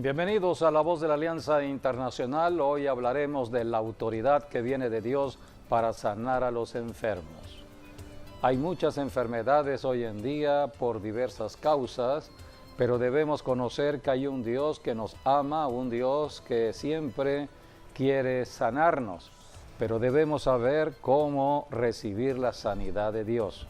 Bienvenidos a La Voz de la Alianza Internacional. Hoy hablaremos de la autoridad que viene de Dios para sanar a los enfermos. Hay muchas enfermedades hoy en día por diversas causas, pero debemos conocer que hay un Dios que nos ama, un Dios que siempre quiere sanarnos, pero debemos saber cómo recibir la sanidad de Dios.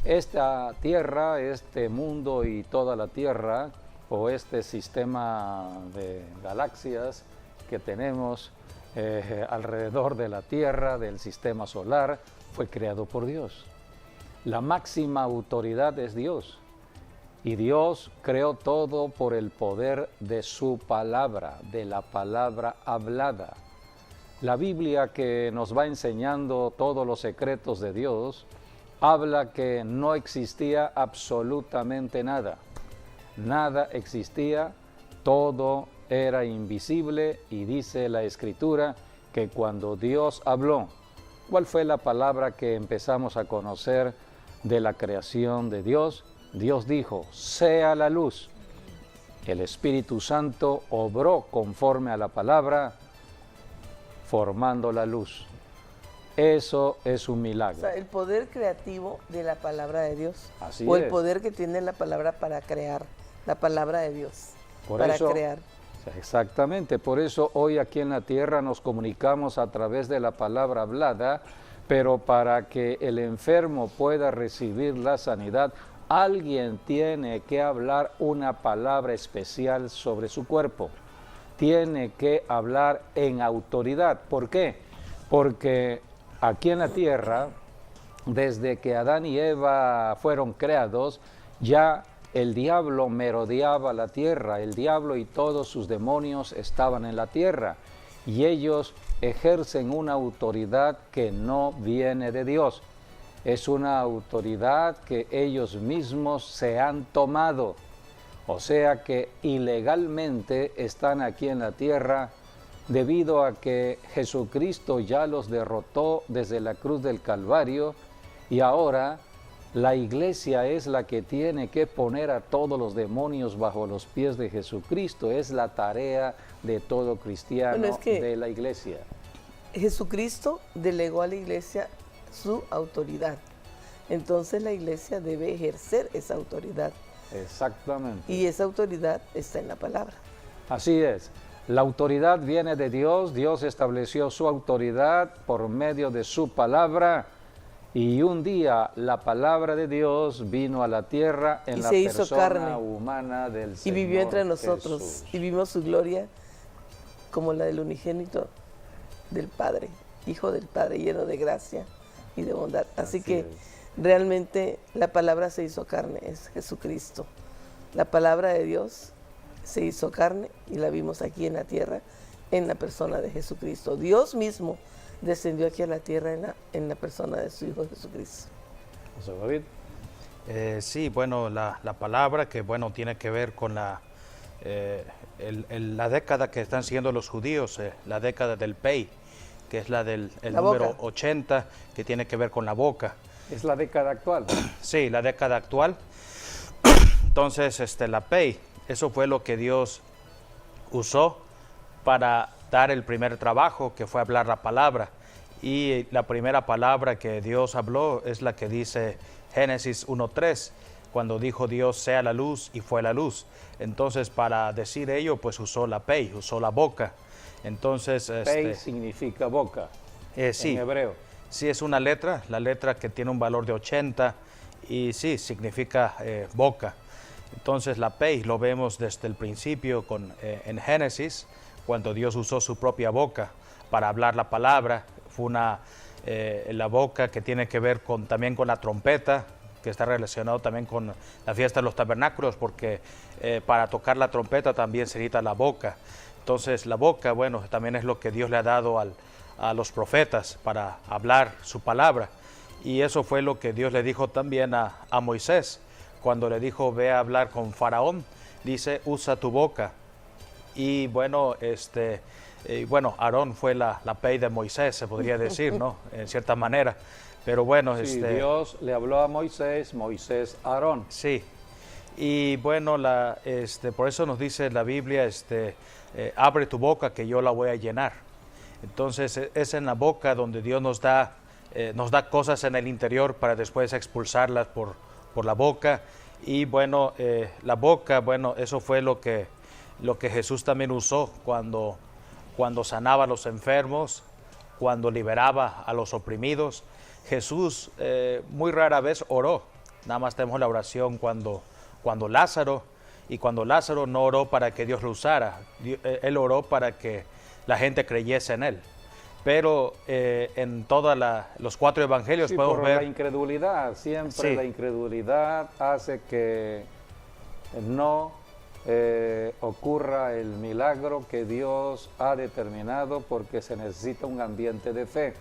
Esta tierra, este mundo y toda la tierra, o este sistema de galaxias que tenemos alrededor de la Tierra, del sistema solar, fue creado por Dios. La máxima autoridad es Dios, y Dios creó todo por el poder de su palabra, de la palabra hablada. La Biblia, que nos va enseñando todos los secretos de Dios, habla que no existía absolutamente nada. Nada existía, todo era invisible, y dice la Escritura que cuando Dios habló, ¿cuál fue la palabra que empezamos a conocer de la creación de Dios? Dios dijo, sea la luz. El Espíritu Santo obró conforme a la palabra, formando la luz. Eso es un milagro. O sea, el poder creativo de la palabra de Dios. Así o el es. poder que tiene la palabra para crear, la palabra de Dios, para crear. Exactamente, por eso hoy aquí en la tierra nos comunicamos a través de la palabra hablada, pero para que el enfermo pueda recibir la sanidad, alguien tiene que hablar una palabra especial sobre su cuerpo. Tiene que hablar en autoridad. ¿Por qué? Porque aquí en la tierra, desde que Adán y Eva fueron creados, ya el diablo merodeaba la tierra. El diablo y todos sus demonios estaban en la tierra, y ellos ejercen una autoridad que no viene de Dios. Es una autoridad que ellos mismos se han tomado. O sea que ilegalmente están aquí en la tierra, debido a que Jesucristo ya los derrotó desde la cruz del Calvario, y ahora la iglesia es la que tiene que poner a todos los demonios bajo los pies de Jesucristo. Es la tarea de todo cristiano, Bueno, es que de la iglesia. Jesucristo delegó a la iglesia su autoridad. Entonces la iglesia debe ejercer esa autoridad. Exactamente. Y esa autoridad está en la palabra. Así es. La autoridad viene de Dios. Dios estableció su autoridad por medio de su palabra. Y un día la palabra de Dios vino a la tierra en la persona humana del Señor y vivió entre nosotros. Jesús. Y vimos su gloria como la del unigénito del Padre, Hijo del Padre, lleno de gracia y de bondad. Así que es. Realmente la palabra se hizo carne, es Jesucristo. La palabra de Dios se hizo carne y la vimos aquí en la tierra en la persona de Jesucristo. Dios mismo descendió aquí a la tierra en la persona de su Hijo Jesucristo. José David. Sí, bueno, la palabra que, bueno, tiene que ver con la década que están siguiendo los judíos, la década del Pei, que es la del número 80, que tiene que ver con la boca. Es la década actual. Sí, la década actual. Entonces, la Pei, eso fue lo que Dios usó para dar el primer trabajo, que fue hablar la palabra. Y la primera palabra que Dios habló es la que dice Génesis 1:3, cuando dijo Dios sea la luz, y fue la luz. Entonces, para decir ello, pues usó la Pei, usó la boca. Entonces, Pei significa boca, sí, en hebreo. Sí, es una letra, la letra que tiene un valor de 80, y sí, significa boca. Entonces, la Pei lo vemos desde el principio en Génesis, cuando Dios usó su propia boca para hablar la palabra. Fue la boca que tiene que ver también con la trompeta, que está relacionado también con la fiesta de los tabernáculos, porque para tocar la trompeta también se necesita la boca. Entonces la boca, bueno, también es lo que Dios le ha dado a los profetas para hablar su palabra. Y eso fue lo que Dios le dijo también a Moisés, cuando le dijo, ve a hablar con Faraón, dice, usa tu boca. Y bueno, Aarón fue la Pei de Moisés, se podría decir, ¿no? En cierta manera. Pero bueno, sí, Dios le habló a Moisés, Moisés a Aarón. Sí. Y bueno, por eso nos dice la Biblia, abre tu boca que yo la voy a llenar. Entonces es en la boca donde Dios nos da cosas en el interior para después expulsarlas por la boca. Y bueno, la boca, bueno, eso fue lo que Jesús también usó cuando sanaba a los enfermos, cuando liberaba a los oprimidos. Jesús muy rara vez oró, nada más tenemos la oración cuando Lázaro no oró para que Dios lo usara, él oró para que la gente creyese en él. Pero en todos los 4 evangelios sí, podemos por ver... la incredulidad, siempre sí. La incredulidad hace que no ocurra el milagro que Dios ha determinado, porque se necesita un ambiente de fe.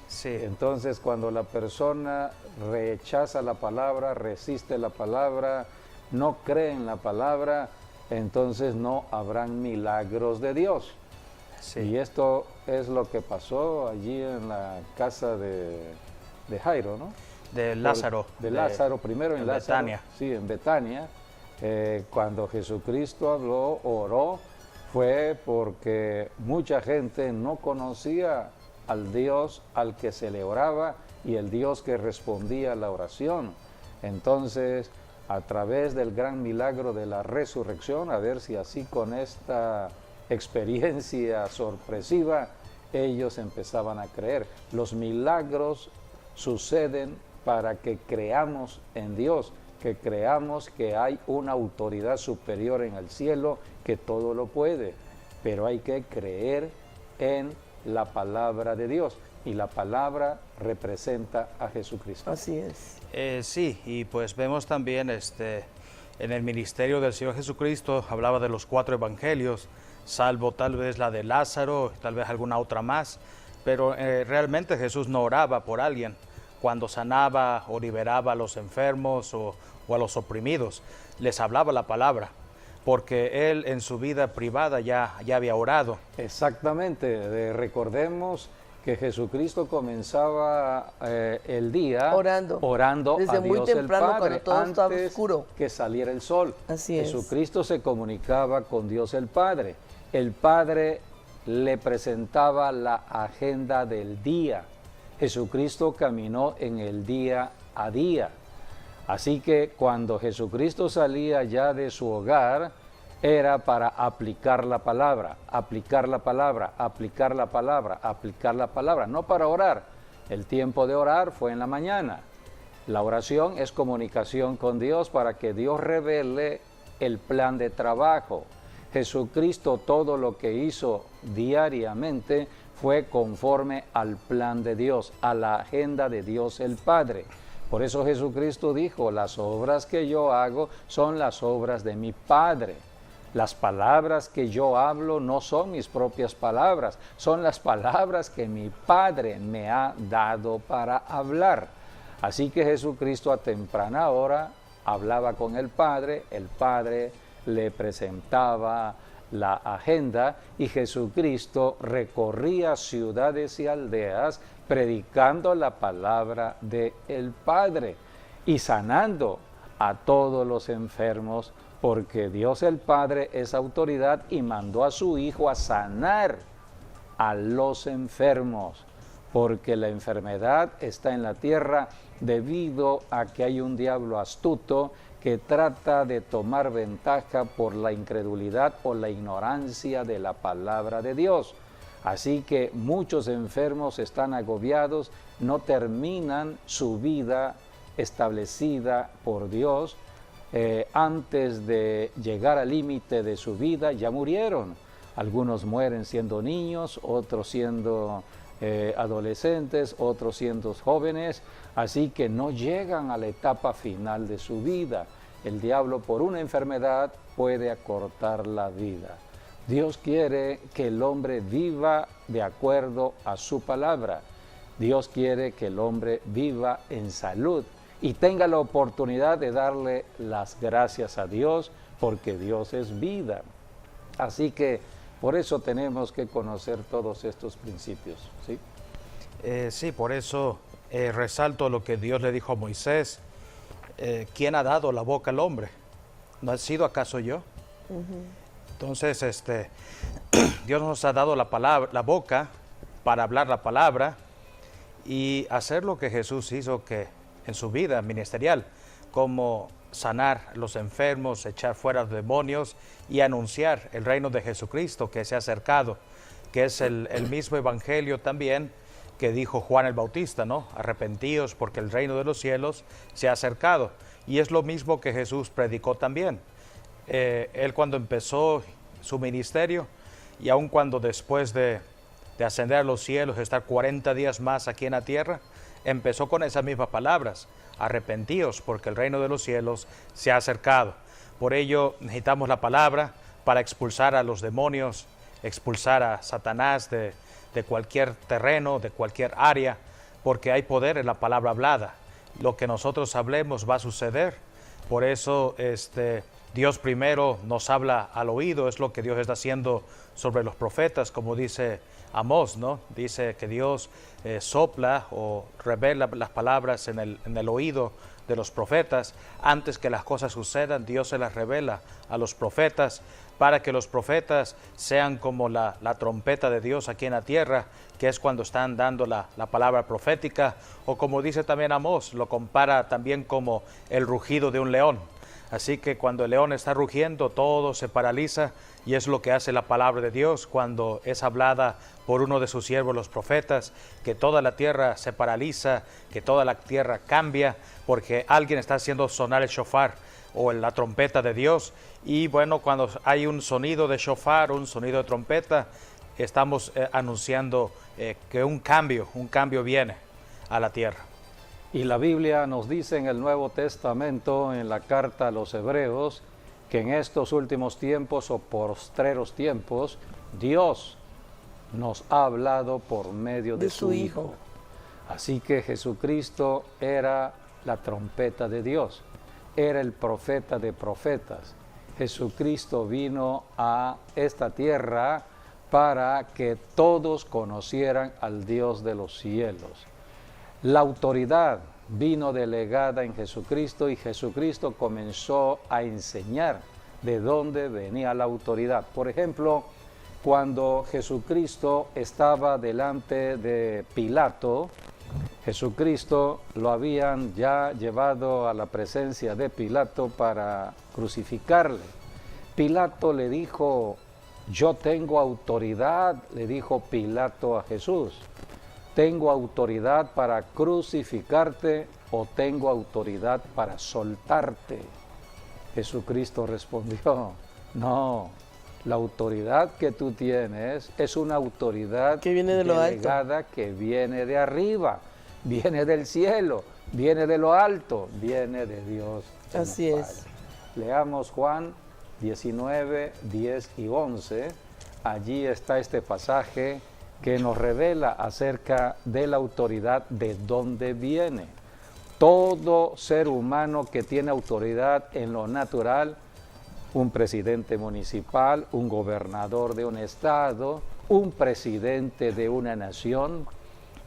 Sí. Entonces, cuando la persona rechaza la palabra, resiste la palabra, no cree en la palabra, entonces no habrán milagros de Dios. Sí. Y esto es lo que pasó allí en la casa de Jairo, ¿no? De Lázaro. De Lázaro, primero en Lázaro. Betania. Sí, en Betania. Cuando Jesucristo habló, oró, fue porque mucha gente no conocía al Dios al que se le oraba y el Dios que respondía a la oración. Entonces, a través del gran milagro de la resurrección, a ver si así con esta experiencia sorpresiva, ellos empezaban a creer. Los milagros suceden para que creamos en Dios, que creamos que hay una autoridad superior en el cielo que todo lo puede, pero hay que creer en la palabra de Dios, y la palabra representa a Jesucristo. Así es. Sí, y pues vemos también en el ministerio del Señor Jesucristo, hablaba de los 4 evangelios, salvo tal vez la de Lázaro, tal vez alguna otra más, pero realmente Jesús no oraba por alguien cuando sanaba o liberaba a los enfermos o a los oprimidos, les hablaba la palabra, porque él en su vida privada ya había orado. Exactamente, recordemos que Jesucristo comenzaba el día orando desde a muy Dios temprano, el Padre, cuando todo estaba antes oscuro, que saliera el sol. Así es. Jesucristo se comunicaba con Dios el Padre. El Padre le presentaba la agenda del día. Jesucristo caminó en el día a día. Así que cuando Jesucristo salía ya de su hogar, era para aplicar la palabra, aplicar la palabra, aplicar la palabra, aplicar la palabra, no para orar. El tiempo de orar fue en la mañana. La oración es comunicación con Dios para que Dios revele el plan de trabajo. Jesucristo todo lo que hizo diariamente fue conforme al plan de Dios, a la agenda de Dios el Padre. Por eso Jesucristo dijo, las obras que yo hago son las obras de mi Padre. Las palabras que yo hablo no son mis propias palabras, son las palabras que mi Padre me ha dado para hablar. Así que Jesucristo a temprana hora hablaba con el Padre le presentaba la agenda y Jesucristo recorría ciudades y aldeas predicando la palabra del Padre y sanando a todos los enfermos, porque Dios el Padre es autoridad y mandó a su Hijo a sanar a los enfermos, porque la enfermedad está en la tierra debido a que hay un diablo astuto que trata de tomar ventaja por la incredulidad o la ignorancia de la palabra de Dios. Así que muchos enfermos están agobiados, no terminan su vida establecida por Dios. Antes de llegar al límite de su vida ya murieron. Algunos mueren siendo niños, otros siendo adolescentes, otros siendo jóvenes, así que no llegan a la etapa final de su vida. El diablo por una enfermedad puede acortar la vida. Dios quiere que el hombre viva de acuerdo a su palabra. Dios quiere que el hombre viva en salud y tenga la oportunidad de darle las gracias a Dios, porque Dios es vida. Así que por eso tenemos que conocer todos estos principios, ¿sí? Sí, por eso resalto lo que Dios le dijo a Moisés. ¿Quién ha dado la boca al hombre? ¿No he sido acaso yo? Entonces, Dios nos ha dado la palabra, la boca para hablar la palabra y hacer lo que Jesús hizo que en su vida ministerial, como sanar a los enfermos, echar fuera a los demonios y anunciar el reino de Jesucristo que se ha acercado, que es el mismo evangelio también que dijo Juan el Bautista, ¿no? Arrepentíos porque el reino de los cielos se ha acercado. Y es lo mismo que Jesús predicó también. Él cuando empezó su ministerio y aun cuando después de ascender a los cielos, estar 40 días más aquí en la tierra, empezó con esas mismas palabras: arrepentíos porque el reino de los cielos se ha acercado. Por ello necesitamos la palabra para expulsar a los demonios, expulsar a Satanás de cualquier terreno, de cualquier área, porque hay poder en la palabra hablada. Lo que nosotros hablemos va a suceder. Por eso Dios primero nos habla al oído, es lo que Dios está haciendo sobre los profetas, como dice Amós, ¿no? Dice que Dios sopla o revela las palabras en el oído de los profetas. Antes que las cosas sucedan, Dios se las revela a los profetas para que los profetas sean como la trompeta de Dios aquí en la tierra, que es cuando están dando la palabra profética, o como dice también Amós, lo compara también como el rugido de un león. Así que cuando el león está rugiendo, todo se paraliza, y es lo que hace la palabra de Dios cuando es hablada por uno de sus siervos, los profetas, que toda la tierra se paraliza, que toda la tierra cambia, porque alguien está haciendo sonar el shofar o la trompeta de Dios. Y bueno, cuando hay un sonido de shofar, un sonido de trompeta, estamos anunciando que un cambio viene a la tierra. Y la Biblia nos dice en el Nuevo Testamento, en la carta a los Hebreos, que en estos últimos tiempos o postreros tiempos, Dios nos ha hablado por medio de su Hijo. Así que Jesucristo era la trompeta de Dios, era el profeta de profetas. Jesucristo vino a esta tierra para que todos conocieran al Dios de los cielos. La autoridad vino delegada en Jesucristo y Jesucristo comenzó a enseñar de dónde venía la autoridad. Por ejemplo, cuando Jesucristo estaba delante de Pilato, Jesucristo lo habían ya llevado a la presencia de Pilato para crucificarle. Pilato le dijo: yo tengo autoridad, le dijo Pilato a Jesús. ¿Tengo autoridad para crucificarte o tengo autoridad para soltarte? Jesucristo respondió: no, la autoridad que tú tienes es una autoridad que viene de lo delegada, que viene de arriba, viene del cielo, viene de lo alto, viene de Dios. Así es. Leamos Juan 19, 10 y 11. Allí está este pasaje que nos revela acerca de la autoridad, de dónde viene. Todo ser humano que tiene autoridad en lo natural, un presidente municipal, un gobernador de un estado, un presidente de una nación,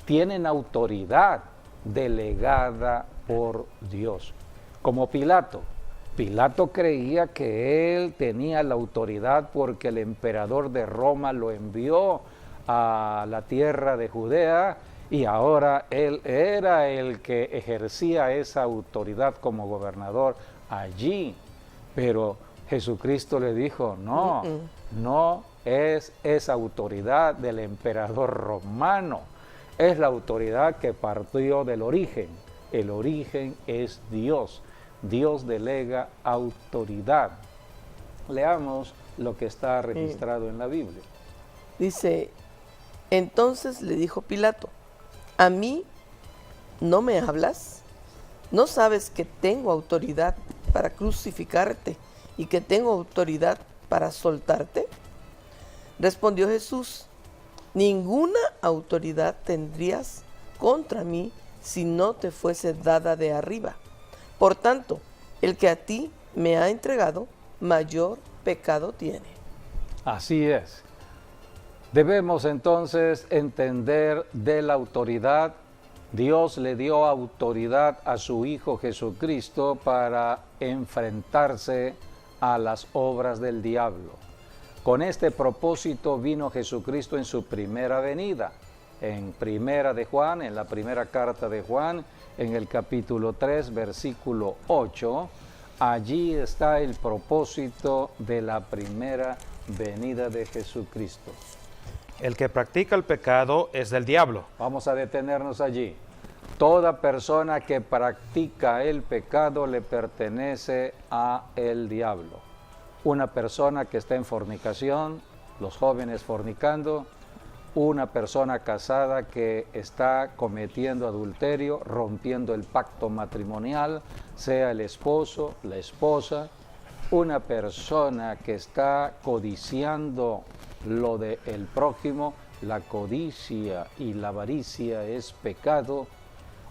tienen autoridad delegada por Dios. Como Pilato. Pilato creía que él tenía la autoridad porque el emperador de Roma lo envió a la tierra de Judea y ahora él era el que ejercía esa autoridad como gobernador allí. Pero Jesucristo le dijo: no, no es esa autoridad del emperador romano, es la autoridad que partió del origen. El origen es Dios. Dios delega autoridad. Leamos lo que está registrado en la Biblia. Dice: entonces le dijo Pilato: ¿a mí no me hablas? ¿No sabes que tengo autoridad para crucificarte y que tengo autoridad para soltarte? Respondió Jesús: ninguna autoridad tendrías contra mí si no te fuese dada de arriba. Por tanto, el que a ti me ha entregado, mayor pecado tiene. Así es. Debemos entonces entender de la autoridad. Dios le dio autoridad a su Hijo Jesucristo para enfrentarse a las obras del diablo. Con este propósito vino Jesucristo en su primera venida. En primera de Juan, en la primera carta de Juan, en el capítulo 3, versículo 8, allí está el propósito de la primera venida de Jesucristo. El que practica el pecado es del diablo. Vamos a detenernos allí. Toda persona que practica el pecado le pertenece a el diablo. Una persona que está en fornicación, los jóvenes fornicando, una persona casada que está cometiendo adulterio, rompiendo el pacto matrimonial, sea el esposo, la esposa, una persona que está codiciando lo del prójimo, la codicia y la avaricia es pecado.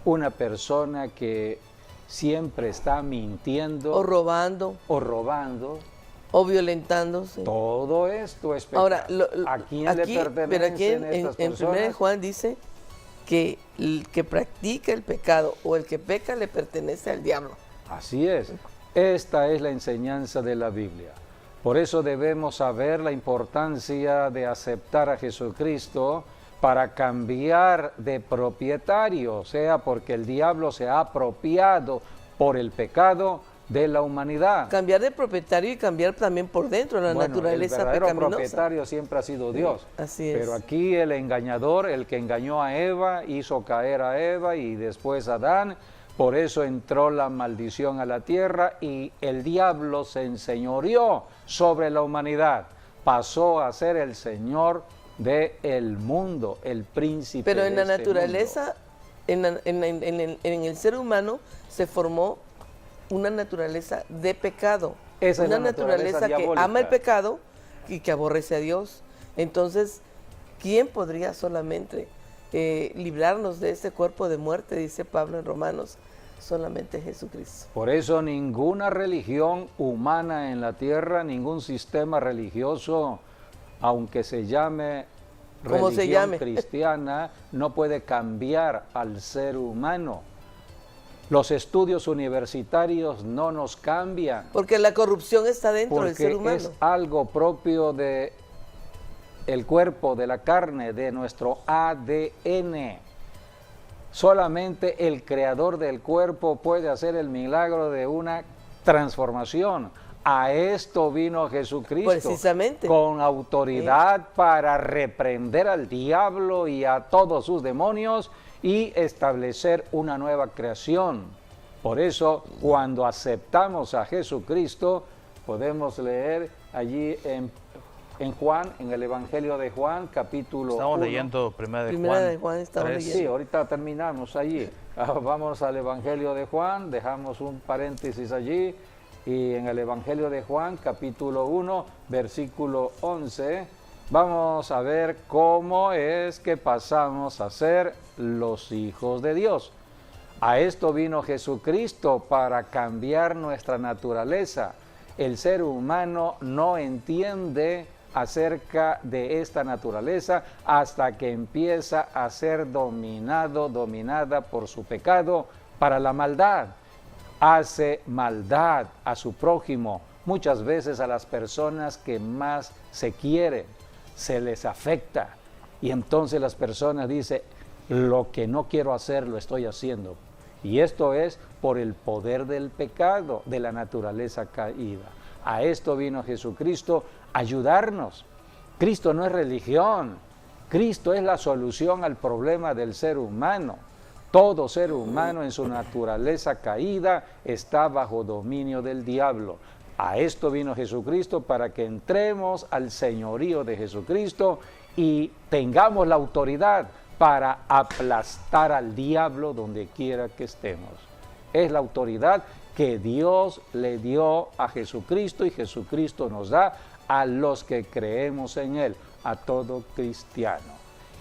Una persona que siempre está mintiendo O robando, o violentándose. todo esto es pecado. Ahora, ¿A quién aquí, le pero aquí pertenecen estas en 1 personas? Juan dice que el que practica el pecado o el que peca le pertenece al diablo. Así es. Esta es la enseñanza de la Biblia. Por eso debemos saber la importancia de aceptar a Jesucristo para cambiar de propietario, o sea, porque el diablo se ha apropiado por el pecado de la humanidad. Cambiar de propietario y cambiar también por dentro la Bueno, naturaleza el verdadero pecaminosa. propietario siempre ha sido Dios. Así es. Pero aquí el engañador, el que engañó a Eva, hizo caer a Eva y después a Adán. Por eso entró la maldición a la tierra y el diablo se enseñoreó sobre la humanidad. Pasó a ser el señor del mundo, el príncipe Pero en de la este naturaleza, mundo. en el ser humano se formó una naturaleza de pecado. Esa es una la naturaleza que diabólica. ama el pecado y que aborrece a Dios. Entonces, ¿quién podría solamente librarnos de ese cuerpo de muerte? Dice Pablo en Romanos, solamente Jesucristo. Por eso ninguna religión humana en la tierra, ningún sistema religioso, aunque se llame Como se religión llame. cristiana, no puede cambiar al ser humano. Los estudios universitarios no nos cambian, Porque la corrupción está dentro del ser porque humano. es algo propio de el cuerpo, de la carne, de nuestro ADN. Solamente el creador del cuerpo puede hacer el milagro de una transformación. A esto vino Jesucristo, Precisamente. con autoridad para reprender al diablo y a todos sus demonios y establecer una nueva creación. Por eso, cuando aceptamos a Jesucristo, podemos leer allí en Juan, en el Evangelio de Juan, capítulo 1. Estamos leyendo Primera de Juan estamos 3. leyendo. Sí, ahorita terminamos allí. Vamos al Evangelio de Juan, dejamos un paréntesis allí. Y en el Evangelio de Juan, capítulo 1, versículo 11, vamos a ver cómo es que pasamos a ser los hijos de Dios. A esto vino Jesucristo para cambiar nuestra naturaleza. El ser humano no entiende acerca de esta naturaleza hasta que empieza a ser dominada por su pecado para la maldad. Hace maldad a su prójimo, muchas veces a las personas que más se quieren, se les afecta. Y entonces las personas dicen, lo que no quiero hacer lo estoy haciendo. Y esto es por el poder del pecado, de la naturaleza caída. A esto vino Jesucristo a ayudarnos. Cristo no es religión, Cristo es la solución al problema del ser humano. Todo ser humano en su naturaleza caída está bajo dominio del diablo. A esto vino Jesucristo para que entremos al señorío de Jesucristo y tengamos la autoridad para aplastar al diablo donde quiera que estemos. Es la autoridad que Dios le dio a Jesucristo y Jesucristo nos da a los que creemos en Él, a todo cristiano.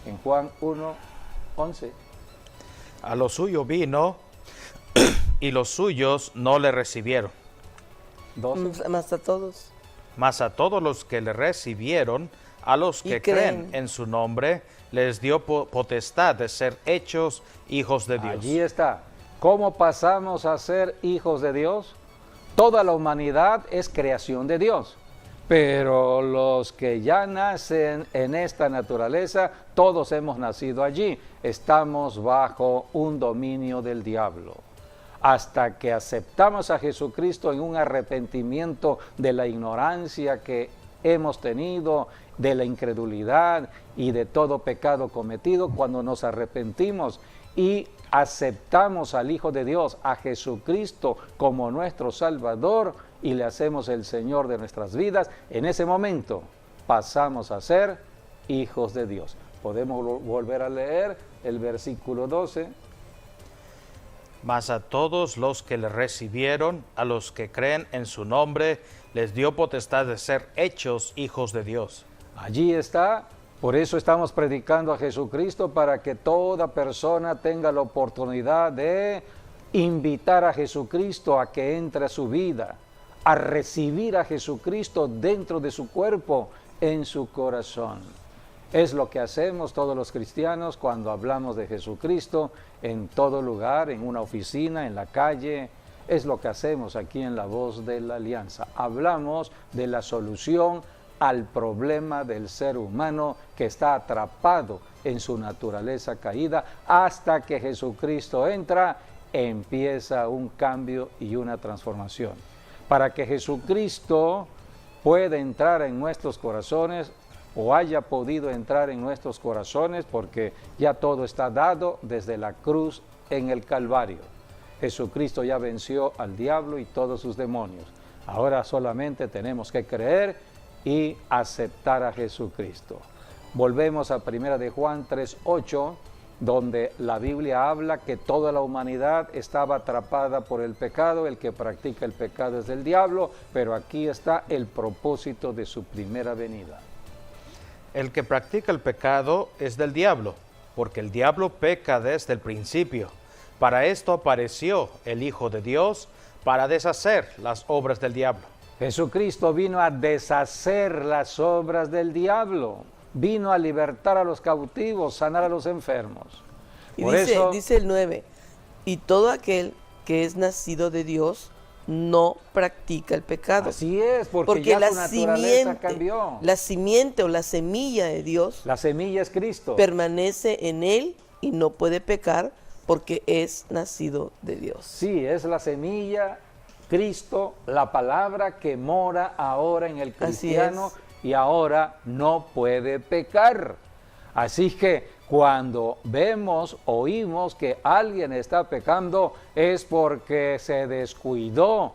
En Juan 1:11. A lo suyo vino y los suyos no le recibieron. 12. Más a todos. Mas a todos los que le recibieron, a los Y que creen. creen en su nombre, les dio potestad de ser hechos hijos de Dios. Allí está. ¿Cómo pasamos a ser hijos de Dios? Toda la humanidad es creación de Dios, pero los que ya nacen en esta naturaleza, todos hemos nacido allí, estamos bajo un dominio del diablo. Hasta que aceptamos a Jesucristo en un arrepentimiento de la ignorancia que hemos tenido, de la incredulidad y de todo pecado cometido, cuando nos arrepentimos y aceptamos al Hijo de Dios, a Jesucristo como nuestro Salvador, y le hacemos el Señor de nuestras vidas, en ese momento pasamos a ser hijos de Dios. Podemos volver a leer el versículo 12. Mas a todos los que le recibieron, a los que creen en su nombre, les dio potestad de ser hechos hijos de Dios. Allí está. Por eso estamos predicando a Jesucristo, para que toda persona tenga la oportunidad de invitar a Jesucristo a que entre a su vida, a recibir a Jesucristo dentro de su cuerpo, en su corazón. Es lo que hacemos todos los cristianos cuando hablamos de Jesucristo en todo lugar, en una oficina, en la calle. Es lo que hacemos aquí en La Voz de la Alianza. Hablamos de la solución al problema del ser humano que está atrapado en su naturaleza caída. Hasta que Jesucristo entra, empieza un cambio y una transformación. Para que Jesucristo pueda entrar en nuestros corazones, o haya podido entrar en nuestros corazones, porque ya todo está dado desde la cruz en el Calvario. Jesucristo ya venció al diablo y todos sus demonios. Ahora solamente tenemos que creer y aceptar a Jesucristo. Volvemos a 1 de Juan 3:8, donde la Biblia habla que toda la humanidad estaba atrapada por el pecado. El que practica el pecado es del diablo, pero aquí está el propósito de su primera venida. El que practica el pecado es del diablo, porque el diablo peca desde el principio. Para esto apareció el Hijo de Dios, para deshacer las obras del diablo. Jesucristo vino a deshacer las obras del diablo, vino a libertar a los cautivos, sanar a los enfermos. Y dice el 9, y todo aquel que es nacido de Dios no practica el pecado. Así es, porque ya la su naturaleza cambió. La simiente o la semilla de Dios, la semilla es Cristo, permanece en él y no puede pecar porque es nacido de Dios. Sí, es la semilla, Cristo, la palabra que mora ahora en el cristiano, y ahora no puede pecar. Así que cuando vemos, oímos que alguien está pecando, es porque se descuidó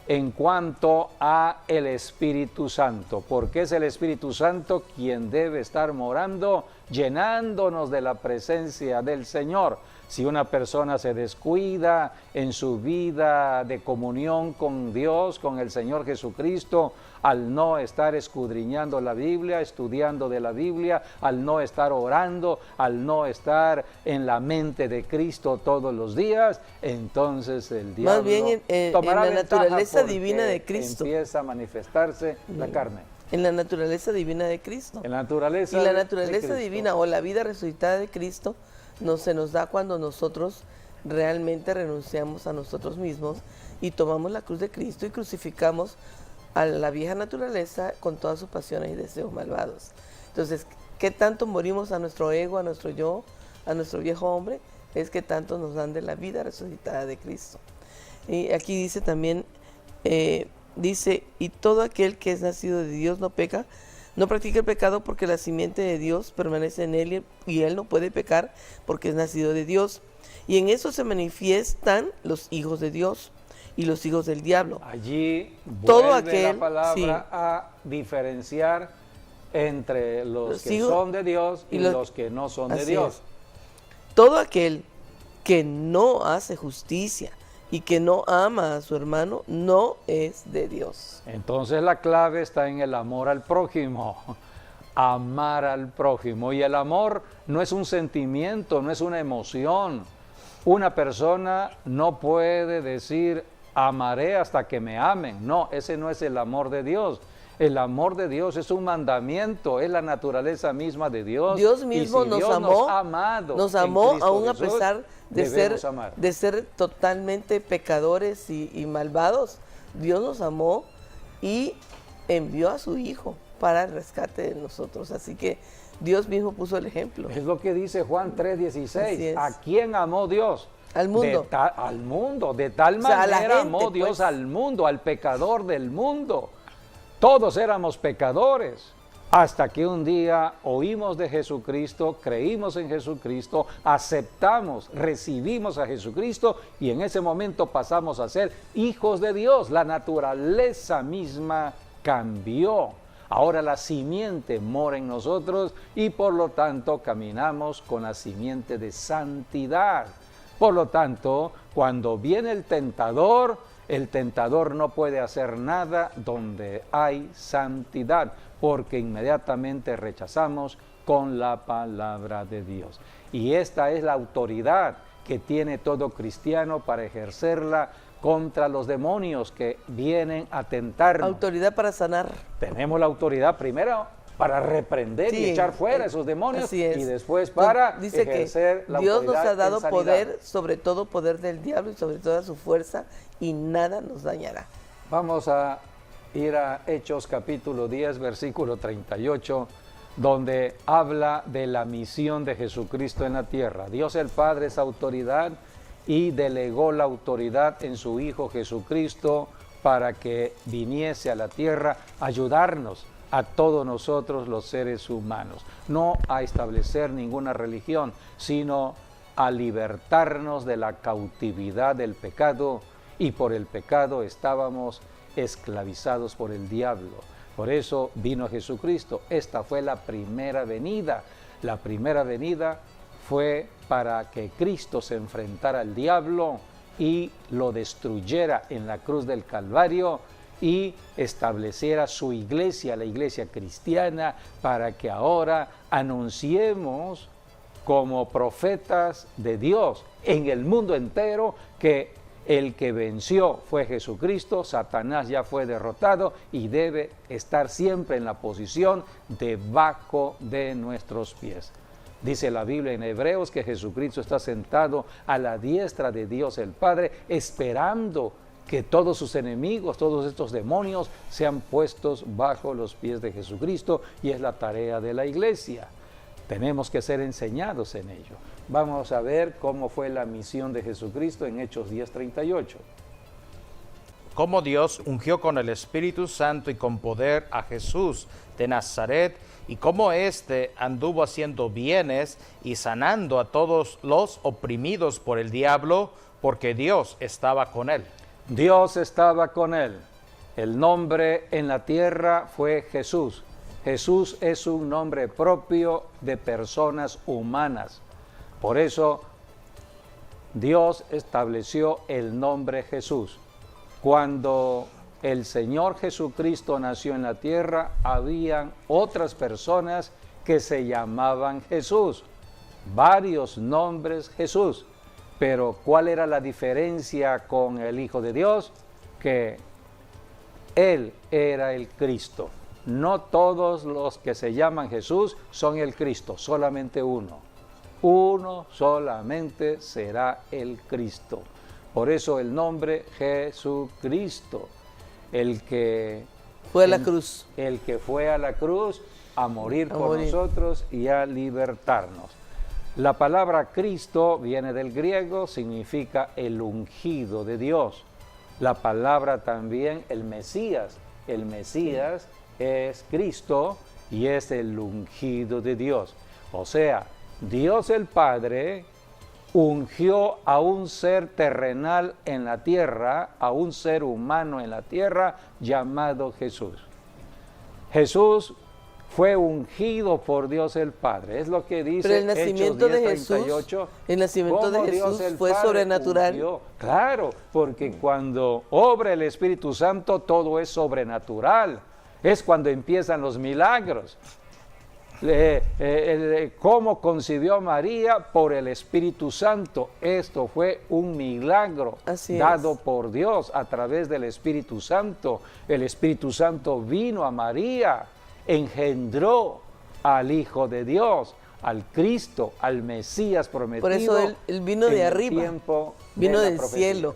en cuanto a el Espíritu Santo, porque es el Espíritu Santo quien debe estar morando, llenándonos de la presencia del Señor. Si una persona se descuida en su vida de comunión con Dios, con el Señor Jesucristo, al no estar escudriñando la Biblia, estudiando de la Biblia, al no estar orando, al no estar en la mente de Cristo todos los días, entonces el diablo más bien en la naturaleza divina de Cristo empieza a manifestarse la carne. En la naturaleza divina de Cristo. En la naturaleza y la naturaleza de divina o la vida resucitada de Cristo se nos da cuando nosotros realmente renunciamos a nosotros mismos y tomamos la cruz de Cristo y crucificamos a la vieja naturaleza con todas sus pasiones y deseos malvados. Entonces, ¿qué tanto morimos a nuestro ego, a nuestro yo, a nuestro viejo hombre? Es que tanto nos dan de la vida resucitada de Cristo. Y aquí dice también, y todo aquel que es nacido de Dios no peca, no practica el pecado porque la simiente de Dios permanece en él y él no puede pecar porque es nacido de Dios. Y en eso se manifiestan los hijos de Dios y los hijos del diablo. Allí todo vuelve aquel, la palabra a diferenciar entre los que son de Dios y los que no son de Dios. Todo aquel que no hace justicia y que no ama a su hermano no es de Dios. Entonces la clave está en el amor al prójimo. Amar al prójimo. Y el amor no es un sentimiento, no es una emoción. Una persona no puede decir amaré hasta que me amen. No, ese no es el amor de Dios. El amor de Dios es un mandamiento, es la naturaleza misma de Dios. Dios mismo nos amó aún a Jesús, pesar de ser totalmente pecadores y malvados. Dios nos amó y envió a su Hijo para el rescate de nosotros. Así que Dios mismo puso el ejemplo. Es lo que dice Juan Así 3:16. es. ¿A quién amó Dios? Al mundo. Al mundo. De tal O sea, a la manera gente, amó Dios pues. al mundo, al pecador del mundo. Todos éramos pecadores. Hasta que un día oímos de Jesucristo, creímos en Jesucristo, aceptamos, recibimos a Jesucristo y en ese momento pasamos a ser hijos de Dios. La naturaleza misma cambió. Ahora la simiente mora en nosotros y por lo tanto caminamos con la simiente de santidad. Por lo tanto, cuando viene el tentador no puede hacer nada donde hay santidad, porque inmediatamente rechazamos con la palabra de Dios. Y esta es la autoridad que tiene todo cristiano para ejercerla contra los demonios que vienen a tentarnos. Autoridad para sanar. Tenemos la autoridad primero para reprender y echar fuera esos demonios, así es. y después para Dice ejercer que la Dios nos autoridad ha dado en sanidad. poder, sobre todo poder del diablo y sobre toda su fuerza, y nada nos dañará. Vamos a ir a Hechos capítulo 10, versículo 38, donde habla de la misión de Jesucristo en la tierra. Dios el Padre es autoridad y delegó la autoridad en su Hijo Jesucristo para que viniese a la tierra a ayudarnos a todos nosotros los seres humanos, no a establecer ninguna religión, sino a libertarnos de la cautividad del pecado, y por el pecado estábamos esclavizados por el diablo. Por eso vino Jesucristo. Esta fue la primera venida. La primera venida fue para que Cristo se enfrentara al diablo y lo destruyera en la cruz del Calvario y estableciera su iglesia, la iglesia cristiana, para que ahora anunciemos como profetas de Dios en el mundo entero que el que venció fue Jesucristo. Satanás ya fue derrotado y debe estar siempre en la posición debajo de nuestros pies. Dice la Biblia en Hebreos que Jesucristo está sentado a la diestra de Dios el Padre, esperando que todos sus enemigos, todos estos demonios, sean puestos bajo los pies de Jesucristo, y es la tarea de la iglesia. Tenemos que ser enseñados en ello. Vamos a ver cómo fue la misión de Jesucristo en Hechos 10:38. Cómo Dios ungió con el Espíritu Santo y con poder a Jesús de Nazaret, y cómo éste anduvo haciendo bienes y sanando a todos los oprimidos por el diablo, porque Dios estaba con él. Dios estaba con él. El nombre en la tierra fue Jesús. Jesús es un nombre propio de personas humanas. Por eso Dios estableció el nombre Jesús. Cuando el Señor Jesucristo nació en la tierra, habían otras personas que se llamaban Jesús. Varios nombres Jesús. Pero ¿cuál era la diferencia con el Hijo de Dios? Que Él era el Cristo. No todos los que se llaman Jesús son el Cristo, solamente uno. Uno solamente será el Cristo. Por eso el nombre Jesucristo, el que fue a la cruz. El que fue a la cruz a morir por nosotros y a libertarnos. La palabra Cristo viene del griego, significa el ungido de Dios. La palabra también el Mesías es Cristo y es el ungido de Dios. O sea, Dios el Padre ungió a un ser terrenal en la tierra, a un ser humano en la tierra llamado Jesús. Jesús fue ungido por Dios el Padre. Es lo que dice. Pero el nacimiento de Jesús, fue sobrenatural. Ungió. Claro, porque cuando obra el Espíritu Santo todo es sobrenatural. Es cuando empiezan los milagros. Cómo concibió a María por el Espíritu Santo. Esto fue un milagro dado por Dios a través del Espíritu Santo. El Espíritu Santo vino a María, engendró al Hijo de Dios, al Cristo, al Mesías prometido. Por eso él vino de arriba, vino del cielo.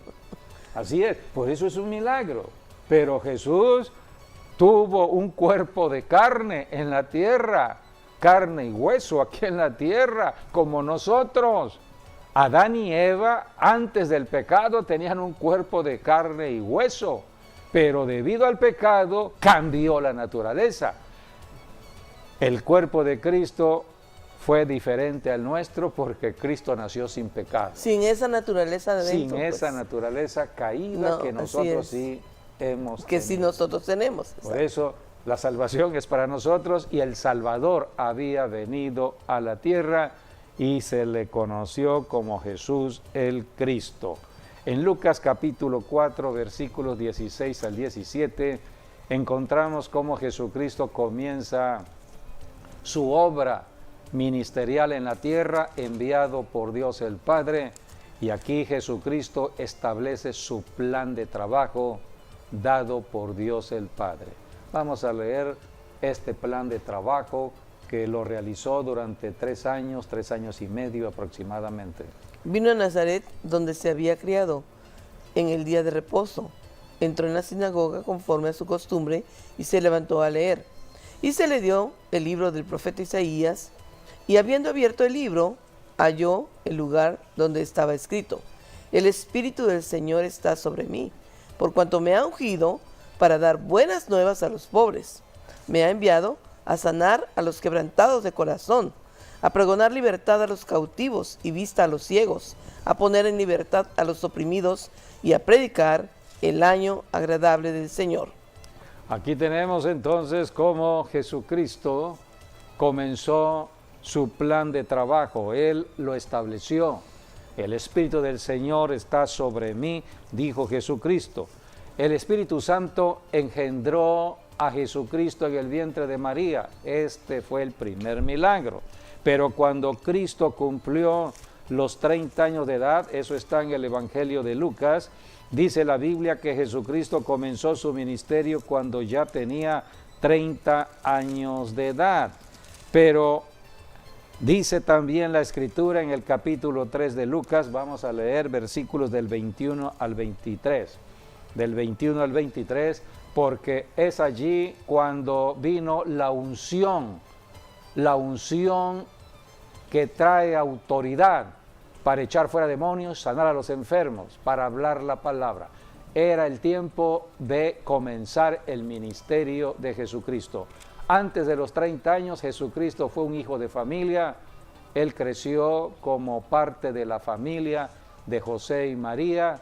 Así es, por eso es un milagro. pero Jesús tuvo un cuerpo de carne en la tierra, carne y hueso aquí en la tierra, como nosotros. Adán y Eva, antes del pecado, tenían un cuerpo de carne y hueso, pero debido al pecado cambió la naturaleza. El cuerpo de Cristo fue diferente al nuestro porque Cristo nació sin pecado. Sin esa naturaleza de dentro. Sin esa naturaleza caída que nosotros sí hemos que sí nosotros tenemos. Por eso la salvación es para nosotros y el Salvador había venido a la tierra y se le conoció como Jesús el Cristo. En Lucas capítulo 4, versículos 16 al 17, encontramos cómo Jesucristo comienza su obra ministerial en la tierra, enviado por Dios el Padre, y aquí Jesucristo establece su plan de trabajo dado por Dios el Padre. Vamos a leer este plan de trabajo que lo realizó durante 3 años y medio aproximadamente. Vino a Nazaret, donde se había criado, en el día de reposo. Entró en la sinagoga conforme a su costumbre y se levantó a leer. Y se le dio el libro del profeta Isaías, y habiendo abierto el libro, halló el lugar donde estaba escrito: El Espíritu del Señor está sobre mí, por cuanto me ha ungido para dar buenas nuevas a los pobres. Me ha enviado a sanar a los quebrantados de corazón, a pregonar libertad a los cautivos y vista a los ciegos, a poner en libertad a los oprimidos y a predicar el año agradable del Señor. Aquí tenemos entonces cómo Jesucristo comenzó su plan de trabajo. Él lo estableció. El Espíritu del Señor está sobre mí, dijo Jesucristo. El Espíritu Santo engendró a Jesucristo en el vientre de María. Este fue el primer milagro. Pero cuando Cristo cumplió los 30 años de edad, eso está en el Evangelio de Lucas, dice la Biblia que Jesucristo comenzó su ministerio cuando ya tenía 30 años de edad. Pero dice también la Escritura en el capítulo 3 de Lucas, vamos a leer versículos del 21 al 23. Del 21 al 23, porque es allí cuando vino la unción que trae autoridad para echar fuera demonios, sanar a los enfermos, para hablar la palabra. Era el tiempo de comenzar el ministerio de Jesucristo. Antes de los 30 años, Jesucristo fue un hijo de familia. Él creció como parte de la familia de José y María.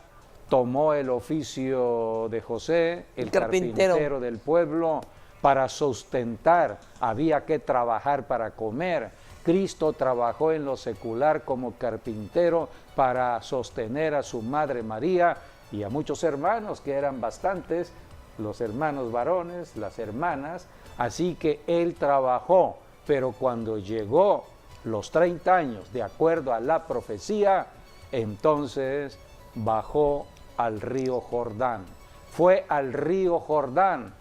Tomó el oficio de José, el carpintero del pueblo, para sustentar. Había que trabajar para comer. Cristo trabajó en lo secular como carpintero para sostener a su madre María y a muchos hermanos, que eran bastantes, los hermanos varones, las hermanas. Así que él trabajó, pero cuando llegó los 30 años, de acuerdo a la profecía, entonces bajó al río Jordán. Fue al río Jordán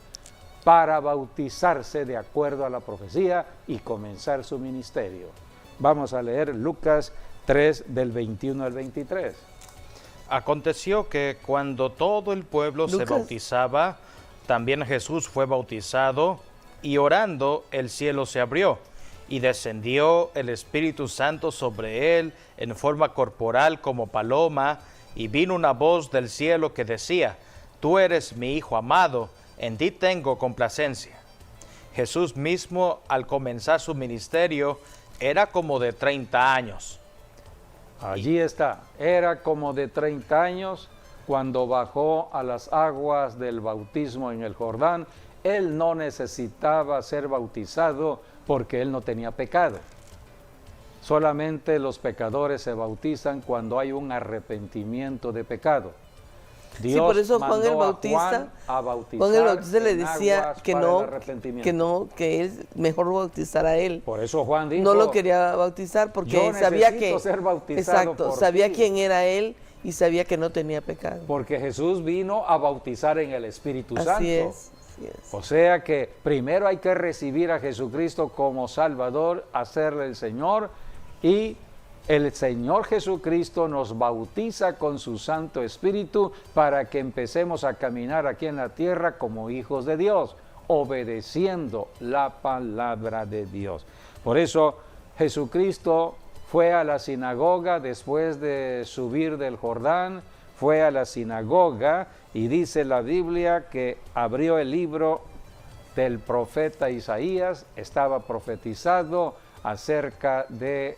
para bautizarse de acuerdo a la profecía y comenzar su ministerio. Vamos a leer Lucas 3 del 21 al 23. Aconteció que cuando todo el pueblo se bautizaba, también Jesús fue bautizado, y orando el cielo se abrió, y descendió el Espíritu Santo sobre él en forma corporal como paloma, y vino una voz del cielo que decía: Tú eres mi Hijo amado, en ti tengo complacencia. Jesús mismo, al comenzar su ministerio, era como de 30 años. Allí está, era como de 30 años cuando bajó a las aguas del bautismo en el Jordán. Él no necesitaba ser bautizado porque él no tenía pecado. Solamente los pecadores se bautizan cuando hay un arrepentimiento de pecado. Dios sí, por eso Juan el Bautista, le decía que él mejor bautizara a él. Por eso Juan dijo, no lo quería bautizar porque sabía que ser bautizado sabía quién era él y sabía que no tenía pecado. Porque Jesús vino a bautizar en el Espíritu Santo. Así es. O sea que primero hay que recibir a Jesucristo como Salvador, hacerle el Señor, y El Señor Jesucristo nos bautiza con su Santo Espíritu para que empecemos a caminar aquí en la tierra como hijos de Dios, obedeciendo la palabra de Dios. Por eso Jesucristo fue a la sinagoga después de subir del Jordán, fue a la sinagoga y dice la Biblia que abrió el libro del profeta Isaías, estaba profetizado acerca de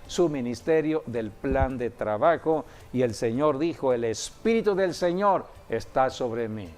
su ministerio, del plan de trabajo, y el Señor dijo: el Espíritu del Señor está sobre mí.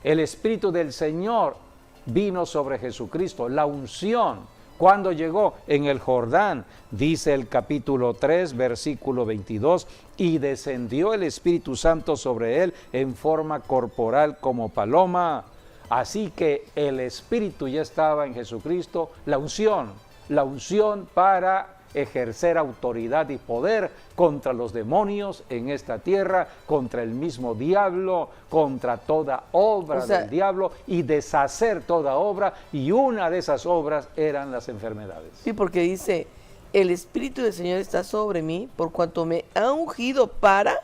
El Espíritu del Señor vino sobre Jesucristo, la unción. Cuando llegó en el Jordán, dice el capítulo 3, versículo 22, y descendió el Espíritu Santo sobre él en forma corporal como paloma. Así que el Espíritu ya estaba en Jesucristo, la unción para ejercer autoridad y poder contra los demonios en esta tierra, contra el mismo diablo, contra toda obra del diablo y deshacer toda obra, y una de esas obras eran las enfermedades. Sí, porque dice, el Espíritu del Señor está sobre mí, por cuanto me ha ungido para,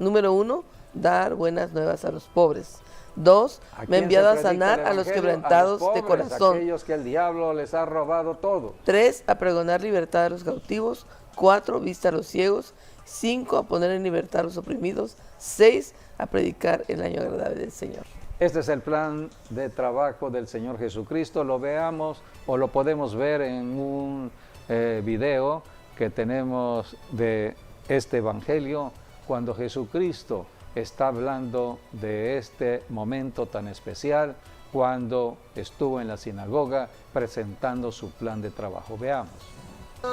número 1, dar buenas nuevas a los pobres. 2, me ha enviado a sanar a los quebrantados de corazón. Aquellos que el diablo les ha robado todo. 3, a pregonar libertad a los cautivos. 4, vista a los ciegos. 5, a poner en libertad a los oprimidos. 6, a predicar el año agradable del Señor. Este es el plan de trabajo del Señor Jesucristo. Lo veamos o lo podemos ver en un video que tenemos de este evangelio, cuando Jesucristo está hablando de este momento tan especial, cuando estuvo en la sinagoga presentando su plan de trabajo. Veamos.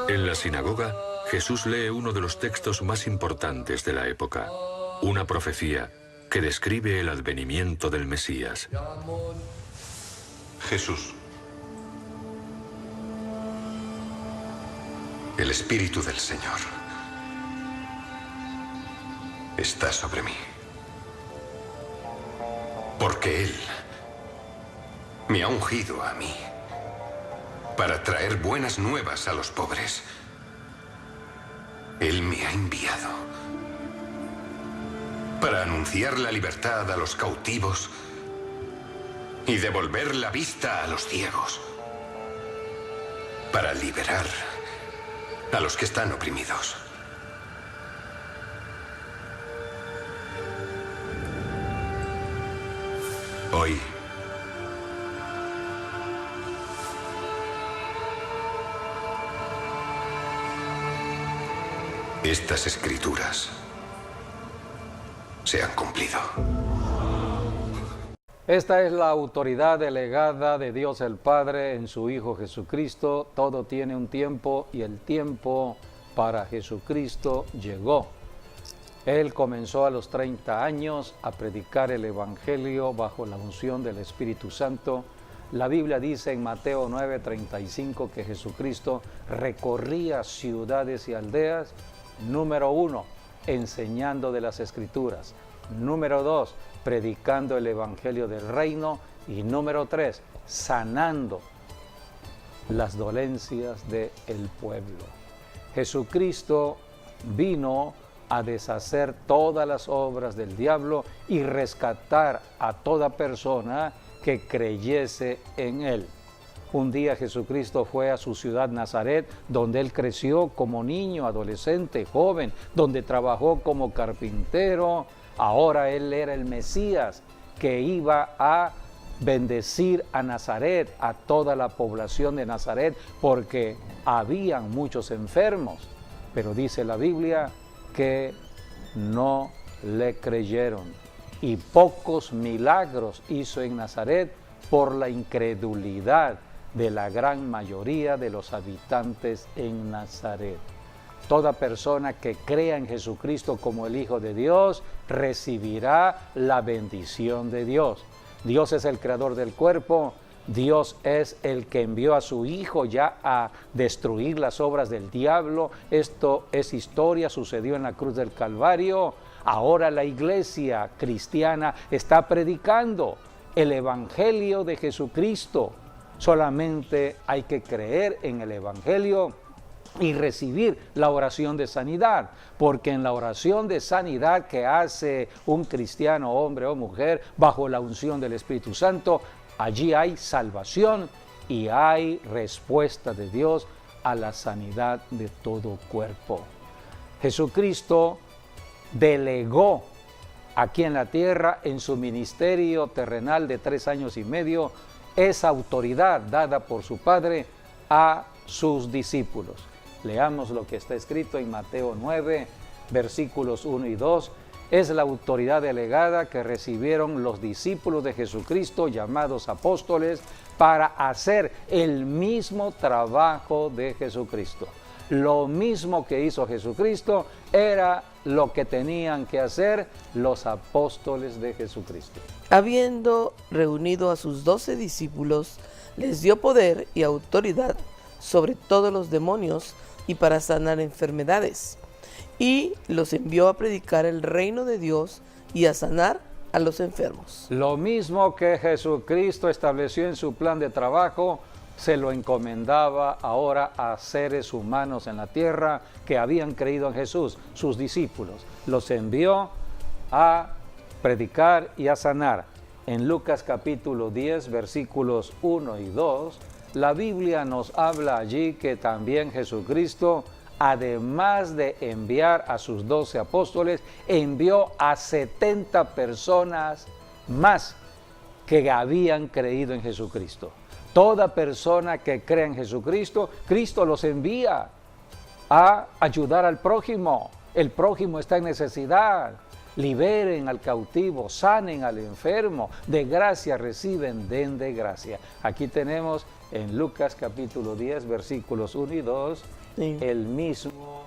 En la sinagoga, Jesús lee uno de los textos más importantes de la época, una profecía que describe el advenimiento del Mesías. Jesús. El Espíritu del Señor está sobre mí, porque Él me ha ungido a mí para traer buenas nuevas a los pobres. Él me ha enviado para anunciar la libertad a los cautivos y devolver la vista a los ciegos, para liberar a los que están oprimidos. Hoy, estas escrituras se han cumplido. Esta es la autoridad delegada de Dios el Padre en su Hijo Jesucristo. Todo tiene un tiempo y el tiempo para Jesucristo llegó. Él comenzó a los 30 años a predicar el Evangelio bajo la unción del Espíritu Santo. La Biblia dice en Mateo 9:35 que Jesucristo recorría ciudades y aldeas, número 1, enseñando de las Escrituras, número 2, predicando el Evangelio del Reino, y número 3, sanando las dolencias del pueblo. Jesucristo vino a deshacer todas las obras del diablo y rescatar a toda persona que creyese en él. Un día Jesucristo fue a su ciudad Nazaret, donde él creció como niño, adolescente, joven, donde trabajó como carpintero. Ahora él era el Mesías que iba a bendecir a Nazaret, a toda la población de Nazaret, porque habían muchos enfermos. Pero dice la Biblia que no le creyeron, y pocos milagros hizo en Nazaret por la incredulidad de la gran mayoría de los habitantes en Nazaret. Toda persona que crea en Jesucristo como el Hijo de Dios recibirá la bendición de Dios. Dios es el creador del cuerpo. Dios es el que envió a su Hijo ya a destruir las obras del diablo. Esto es historia, sucedió en la cruz del Calvario. Ahora la iglesia cristiana está predicando el Evangelio de Jesucristo. Solamente hay que creer en el Evangelio y recibir la oración de sanidad, porque en la oración de sanidad que hace un cristiano, hombre o mujer, bajo la unción del Espíritu Santo, allí hay salvación y hay respuesta de Dios a la sanidad de todo cuerpo. Jesucristo delegó aquí en la tierra, en su ministerio terrenal de 3 años y medio, esa autoridad dada por su Padre a sus discípulos. Leamos lo que está escrito en Mateo 9, versículos 1 y 2. Es la autoridad delegada que recibieron los discípulos de Jesucristo, llamados apóstoles, para hacer el mismo trabajo de Jesucristo. Lo mismo que hizo Jesucristo era lo que tenían que hacer los apóstoles de Jesucristo. Habiendo reunido a sus 12 discípulos, les dio poder y autoridad sobre todos los demonios y para sanar enfermedades. Y los envió a predicar el reino de Dios y a sanar a los enfermos. Lo mismo que Jesucristo estableció en su plan de trabajo, se lo encomendaba ahora a seres humanos en la tierra que habían creído en Jesús, sus discípulos. Los envió a predicar y a sanar. En Lucas capítulo 10, versículos 1 y 2, la Biblia nos habla allí que también Jesucristo, además de enviar a sus 12 apóstoles, envió a 70 personas más que habían creído en Jesucristo. Toda persona que cree en Jesucristo, Cristo los envía a ayudar al prójimo. El prójimo está en necesidad. Liberen al cautivo, sanen al enfermo, de gracia reciben, den de gracia. Aquí tenemos en Lucas capítulo 10, versículos 1 y 2, sí, el mismo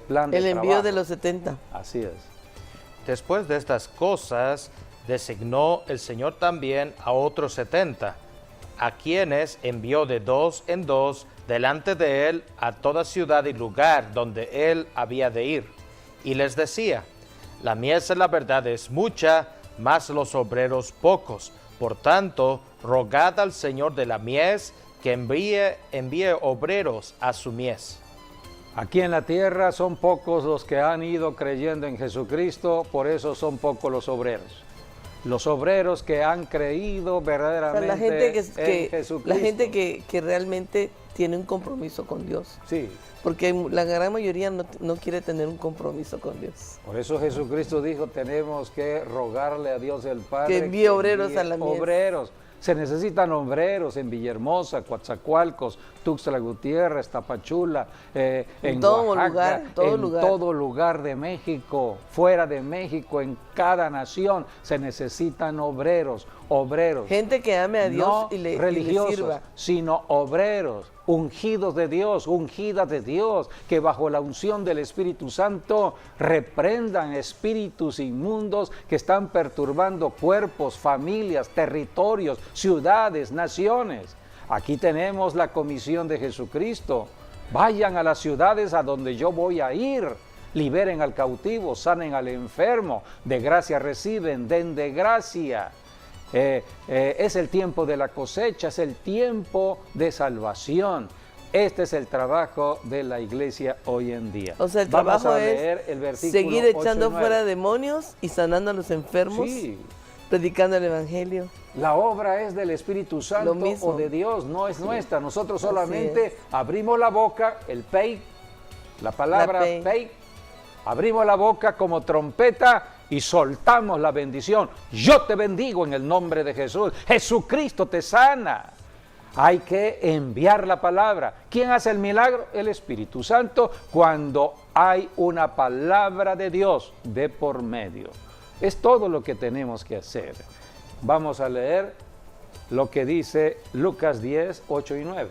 plan de trabajo. El envío de los 70. Así es. Después de estas cosas, designó el Señor también a otros 70, a quienes envió de 2 en 2 delante de él a toda ciudad y lugar donde él había de ir. Y les decía: la mies en la verdad es mucha, mas los obreros pocos. Por tanto, rogad al Señor de la mies que envíe obreros a su mies. Aquí en la tierra son pocos los que han ido creyendo en Jesucristo, por eso son pocos los obreros. Los obreros que han creído verdaderamente, o sea, la gente en Jesucristo. La gente que realmente tiene un compromiso con Dios. Sí. Porque la gran mayoría no quiere tener un compromiso con Dios. Por eso Jesucristo dijo, tenemos que rogarle a Dios el Padre que envíe obreros a la mies. Obreros. Se necesitan obreros en Villahermosa, Coatzacoalcos, Tuxtla Gutiérrez, Tapachula, en Oaxaca, todo lugar de México, fuera de México, en cada nación se necesitan obreros. Gente que ame a Dios no y le sirva, sino obreros, ungidos de Dios, ungidas de Dios, que bajo la unción del Espíritu Santo reprendan espíritus inmundos que están perturbando cuerpos, familias, territorios, ciudades, naciones. Aquí tenemos la comisión de Jesucristo. Vayan a las ciudades a donde yo voy a ir. Liberen al cautivo, sanen al enfermo. De gracia reciben, den de gracia. Es el tiempo de la cosecha, es el tiempo de salvación. Este es el trabajo de la iglesia hoy en día. O sea, el Vamos trabajo a leer el versículo seguir echando 8 y 9. fuera demonios y sanando a los enfermos, Sí. predicando el evangelio. La obra es del Espíritu Santo o de Dios, no es nuestra. Nosotros solamente abrimos la boca, el pei, la palabra pei, abrimos la boca como trompeta y soltamos la bendición. Yo te bendigo en el nombre de Jesús. Jesucristo te sana. Hay que enviar la palabra. ¿Quién hace el milagro? El Espíritu Santo, cuando hay una palabra de Dios de por medio. Es todo lo que tenemos que hacer. Vamos a leer lo que dice Lucas 10, 8 y 9.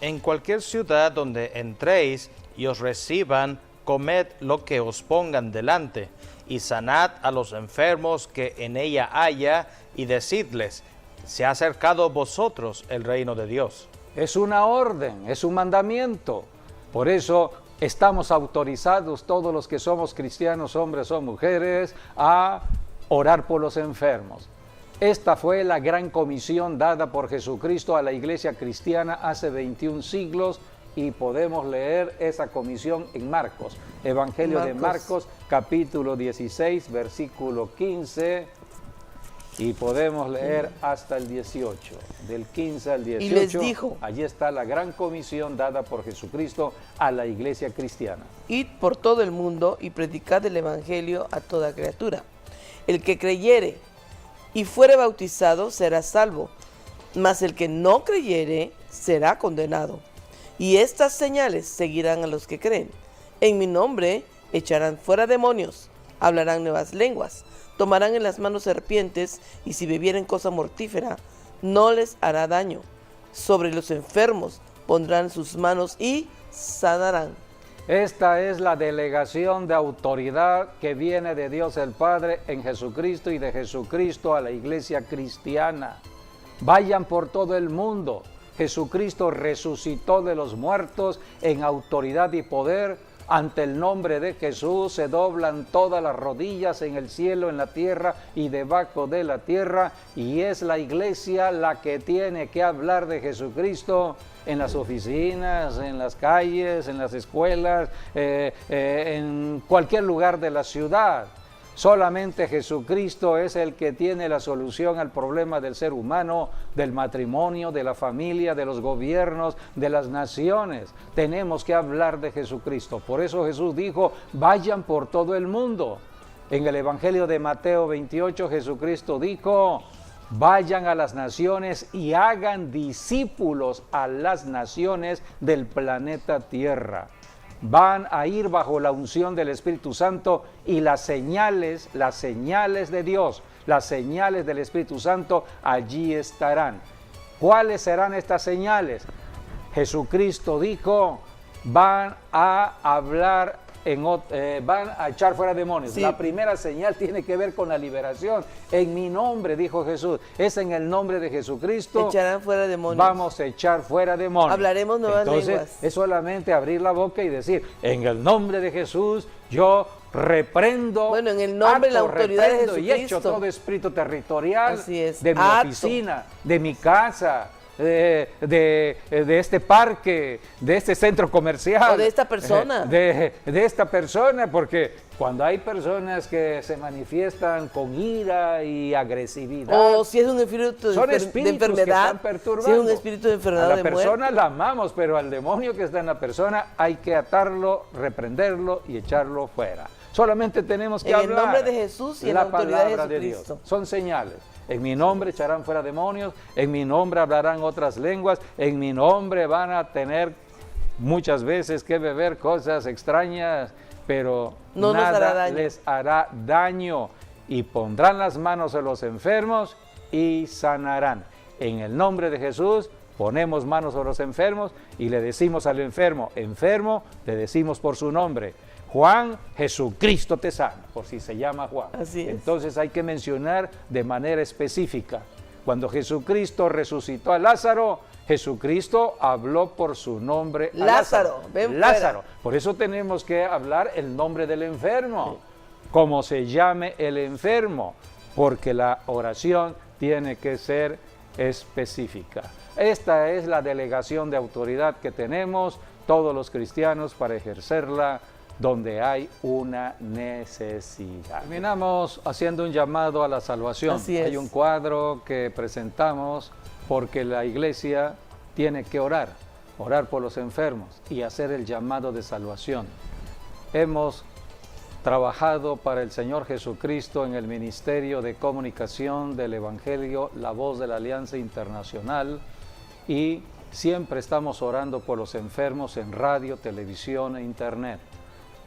En cualquier ciudad donde entréis y os reciban, comed lo que os pongan delante, y sanad a los enfermos que en ella haya, y decidles: se ha acercado a vosotros el reino de Dios. Es una orden, es un mandamiento. Por eso estamos autorizados todos los que somos cristianos, hombres o mujeres, a orar por los enfermos. Esta fue la gran comisión dada por Jesucristo a la iglesia cristiana hace 21 siglos y podemos leer esa comisión en Marcos. Evangelio de Marcos, capítulo 16, versículo 15, y podemos leer hasta el 18, del 15 al 18. Y les dijo, allí está la gran comisión dada por Jesucristo a la iglesia cristiana. id por todo el mundo y predicad el evangelio a toda criatura. El que creyere y fuere bautizado será salvo, mas el que no creyere será condenado. Y estas señales seguirán a los que creen. En mi nombre echarán fuera demonios, hablarán nuevas lenguas, tomarán en las manos serpientes, y si bebieren cosa mortífera, no les hará daño. Sobre los enfermos pondrán sus manos y sanarán. Esta es la delegación de autoridad que viene de Dios el Padre en Jesucristo y de Jesucristo a la iglesia cristiana. Vayan por todo el mundo. Jesucristo resucitó de los muertos en autoridad y poder. Ante el nombre de Jesús se doblan todas las rodillas en el cielo, en la tierra y debajo de la tierra, y es la iglesia la que tiene que hablar de Jesucristo en las oficinas, en las calles, en las escuelas, en cualquier lugar de la ciudad. Solamente Jesucristo es el que tiene la solución al problema del ser humano, del matrimonio, de la familia, de los gobiernos, de las naciones. Tenemos que hablar de Jesucristo. Por eso Jesús dijo, vayan por todo el mundo. En el Evangelio de Mateo 28, Jesucristo dijo, vayan a las naciones y hagan discípulos a las naciones del planeta Tierra. Van a ir bajo la unción del Espíritu Santo, y las señales de Dios, las señales del Espíritu Santo allí estarán. ¿Cuáles serán estas señales? Jesucristo dijo, van a hablar, van a echar fuera demonios. Sí. La primera señal tiene que ver con la liberación. En mi nombre, dijo Jesús, es en el nombre de Jesucristo. Echarán fuera demonios. Vamos a echar fuera demonios. Hablaremos nuevas Entonces, lenguas. es solamente abrir la boca y decir, en el nombre de Jesús, yo reprendo. Bueno, en el nombre y la autoridad de reprendo y Jesucristo. echo todo espíritu territorial. Así es. De mi Acto. oficina, de mi casa, de este parque, de este centro comercial. O de esta persona. De esta persona, porque cuando hay personas que se manifiestan con ira y agresividad, O si es un espíritu son de espíritus que enfermedad, están perturbando. si es un espíritu de enfermedad a la de persona muerte. la amamos, pero al demonio que está en la persona hay que atarlo, reprenderlo y echarlo fuera. Solamente tenemos que En el hablar nombre de Jesús y en la autoridad de palabra de Jesucristo. Dios. Son señales. En mi nombre echarán fuera demonios, en mi nombre hablarán otras lenguas, en mi nombre van a tener muchas veces que beber cosas extrañas, pero No nos hará nada daño. les hará daño, y pondrán las manos en los enfermos y sanarán. En el nombre de Jesús ponemos manos sobre los enfermos y le decimos al enfermo, enfermo, le decimos por su nombre, Juan, Jesucristo te sana, por si se llama Juan. Así es. Entonces hay que mencionar de manera específica. Cuando Jesucristo resucitó a Lázaro, Jesucristo habló por su nombre a Lázaro, ven Lázaro. fuera. Por eso tenemos que hablar el nombre del enfermo, como se llame el enfermo, porque la oración tiene que ser específica. Esta es la delegación de autoridad que tenemos todos los cristianos para ejercerla donde hay una necesidad. Terminamos haciendo un llamado a la salvación. Así es. Hay un cuadro que presentamos porque la iglesia tiene que orar por los enfermos y hacer el llamado de salvación. Hemos trabajado para el Señor Jesucristo en el Ministerio de Comunicación del Evangelio, La Voz de la Alianza Internacional, y siempre estamos orando por los enfermos en radio, televisión e internet.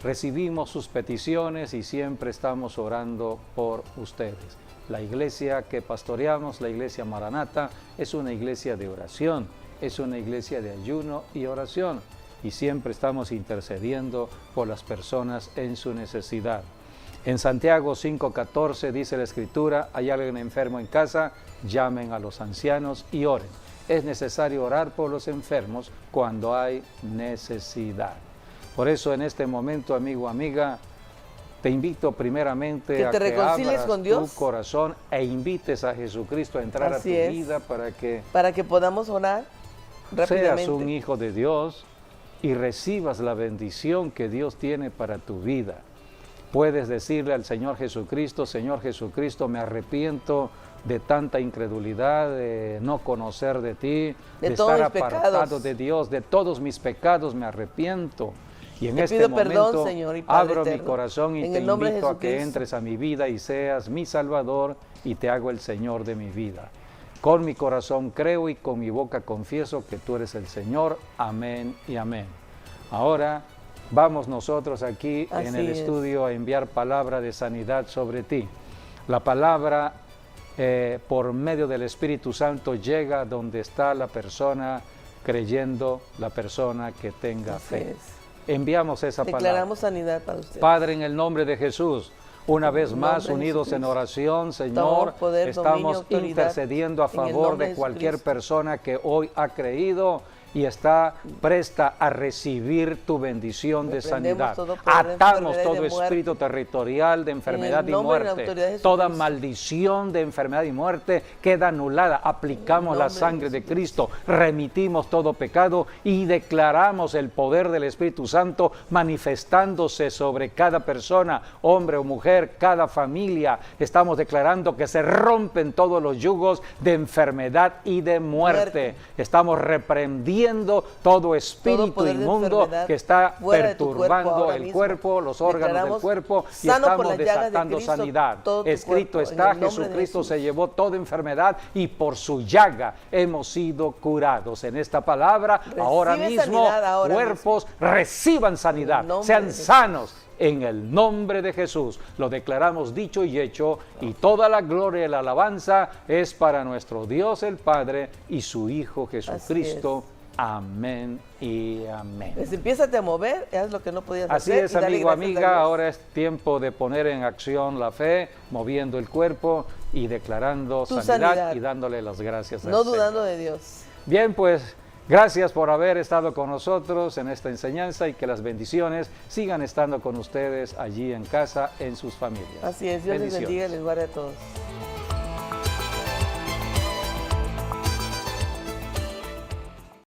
Recibimos sus peticiones y siempre estamos orando por ustedes. La iglesia que pastoreamos, la iglesia Maranata, es una iglesia de oración, es una iglesia de ayuno y oración, y siempre estamos intercediendo por las personas en su necesidad. En Santiago 5:14 dice la Escritura, hay alguien enfermo en casa, llamen a los ancianos y oren. Es necesario orar por los enfermos cuando hay necesidad. Por eso en este momento, amigo, amiga, te invito primeramente Que a te que reconcilies abras con Dios. tu corazón e invites a Jesucristo a entrar Así a tu es. vida para que Para que podamos orar seas rápidamente. un hijo de Dios, y recibas la bendición que Dios tiene para tu vida. Puedes decirle al Señor Jesucristo, me arrepiento de tanta incredulidad, de no conocer de ti, de estar apartado de Dios, de todos mis pecados me arrepiento. Y en este momento Señor y Padre abro mi eterno, corazón y en te el nombre de invito a que Jesucristo. entres a mi vida y seas mi Salvador y te hago el Señor de mi vida. Con mi corazón creo y con mi boca confieso que tú eres el Señor. Amén y amén. Ahora vamos nosotros aquí en el estudio a enviar palabra de sanidad sobre ti. La palabra por medio del Espíritu Santo llega donde está la persona creyendo, la persona que tenga fe. Enviamos esa palabra. Declaramos sanidad para usted. Padre, en el nombre de Jesús, una vez más unidos en oración, Señor, estamos intercediendo a favor de cualquier persona que hoy ha creído y está presta a recibir tu bendición de sanidad. Atamos todo espíritu territorial de enfermedad y muerte. Toda maldición de enfermedad y muerte queda anulada. Aplicamos la sangre de Cristo, remitimos todo pecado y declaramos el poder del Espíritu Santo manifestándose sobre cada persona, hombre o mujer, cada familia. Estamos declarando que se rompen todos los yugos de enfermedad y de muerte. Estamos reprendiendo todo espíritu inmundo que está perturbando el cuerpo, los órganos del cuerpo, y estamos desatando sanidad. Escrito está, Jesucristo se llevó toda enfermedad y por su llaga hemos sido curados. En esta palabra, ahora mismo, cuerpos reciban sanidad, sean sanos. En el nombre de Jesús lo declaramos dicho y hecho, y toda la gloria y la alabanza es para nuestro Dios el Padre y su Hijo Jesucristo. Amén y amén. Pues empiézate a mover, haz lo que no podías Así hacer. Así es, amigo, amiga, ahora es tiempo de poner en acción la fe, moviendo el cuerpo y declarando sanidad y dándole las gracias a Dios. No dudando de Dios. Bien, pues gracias por haber estado con nosotros en esta enseñanza y que las bendiciones sigan estando con ustedes allí en casa, en sus familias. Así es, Dios les bendiga y les guarde a todos.